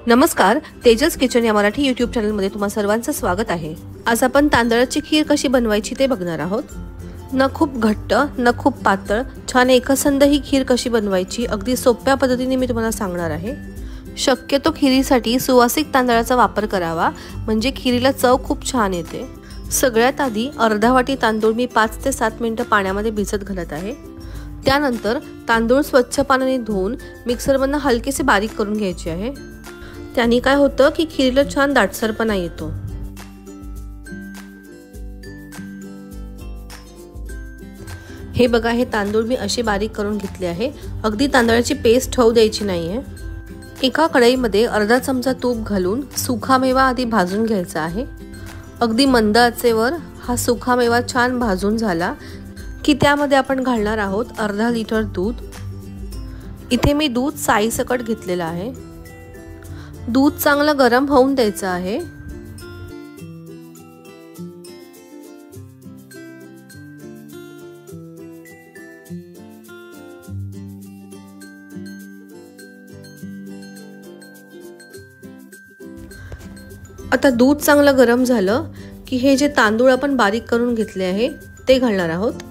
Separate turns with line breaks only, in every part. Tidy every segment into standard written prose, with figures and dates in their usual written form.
नमस्कार, तेजस किचन या मराठी यूट्यूब चॅनलमध्ये तुम्हा सर्वांचं स्वागत आहे। आज आपण तांदळाची खीर कशी बनवायची ते बघणार आहोत। न खूप घट्ट न खूप पातळ, छान एकसंध ही खीर कशी बनवायची अगदी सोप्या पद्धतीने मी तुम्हाला सांगणार आहे। शक्यतो खीरीसाठी सुवासिक तांदळाचा वापर करावा, म्हणजे खीरीला चव खूप छान येते। सगळ्यात आधी अर्धा वाटी तांदूळ मी 5 ते 7 मिनिटे पाण्यामध्ये भिजत घालत आहे। त्यानंतर तांदूळ स्वच्छ पाण्याने धुवून मिक्सरमधून हलकेसे बारीक करून घ्यायचे आहे। त्याने काय होतं की खीरीला छान दाटसरपणा येतो। हे बघा, हे तांदूळ मी असे बारीक करून घेतले आहे। अगदी तांदळाची पेस्ट होऊ द्यायची नाहीये। एका कढईमध्ये अर्धा चमचा तूप घालून सुकामेवा आधी भाजून घ्यायचा आहे। अगदी मंद आचेवर हा सुकामेवा छान भाजून झाला की त्यामध्ये आपण घालणार आहोत अर्धा लिटर दूध। इथे मी दूध साईसकट घेतलेलं आहे। दूध चांगलं गरम होऊन द्यायचं आहे। आता दूध चांगलं गरम झालं की हे जे तांदूळ आपण बारीक करून घेतले आहे ते घालणार आहोत।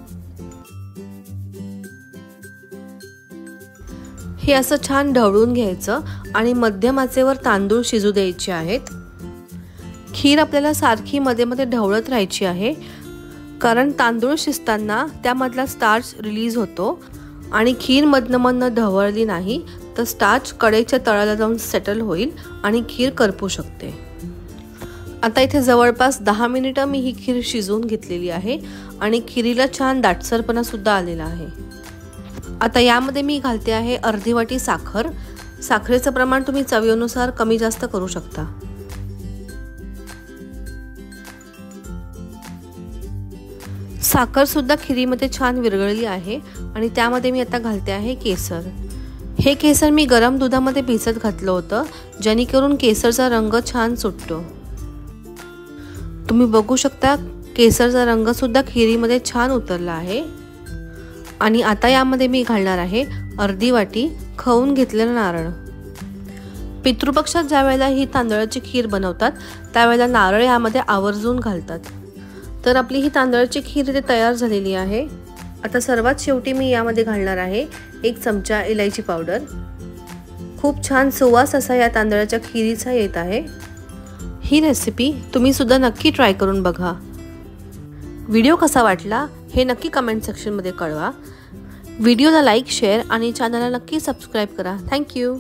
हे असं छान ढवळून घ्यायचं आणि मध्यम आचेवर तांदूळ शिजू द्यायचे आहेत। खीर आपल्याला सारखी मध्ये मध्ये ढवळत राहायची आहे, कारण तांदूळ शिजताना त्यामधला स्टार्च रिलीज होतो आणि खीर मधनं ढवळली नाही तर स्टार्च कढईच्या तळाला जाऊन सेटल होईल आणि खीर करपू शकते। आता इथे जवळपास 10 मिनिटं मी ही खीर शिजवून घेतलेली आहे आणि खीरीला छान दाटसरपणा सुद्धा आलेला आहे। आता यामध्ये मी घालते आहे अर्धी वाटी साखर। साखरेचं प्रमाण तुम्ही चवीनुसार कमी जास्त करू शकता। साखर सुद्धा खीरीमध्ये छान विरघळली आहे आणि त्यामध्ये मी आता घालते आहे केसर। हे केसर मी गरम दुधामध्ये भिजत घातलं होतं, जेणेकरून केसरचा रंग छान सुटतो। तुम्ही बघू शकता केसरचा रंग सुद्धा खीरीमध्ये छान उतरला आहे। आणि आता यामध्ये मी घालणार आहे अर्धी वाटी खवून घेतलेलं नारळ। पितृपक्षात ज्या वेळेला ही तांदळाची खीर बनवतात त्यावेळेला नारळ यामध्ये आवर्जून घालतात। तर आपली ही तांदळाची खीर इथे तयार झालेली आहे। आता सर्वात शेवटी मी यामध्ये घालणार आहे 1 चमचा इलायची पावडर। खूप छान सुवास असा या तांदळाच्या खीरीचा येत आहे। ही रेसिपी तुम्ही सुद्धा नक्की ट्राय करून बघा। व्हिडिओ कसा वाटला हे नक्की कमेंट सेक्शन मध्ये कळवा। व्हिडिओला लाईक, शेअर आणि चॅनलला नक्की सबस्क्राइब करा। Thank you.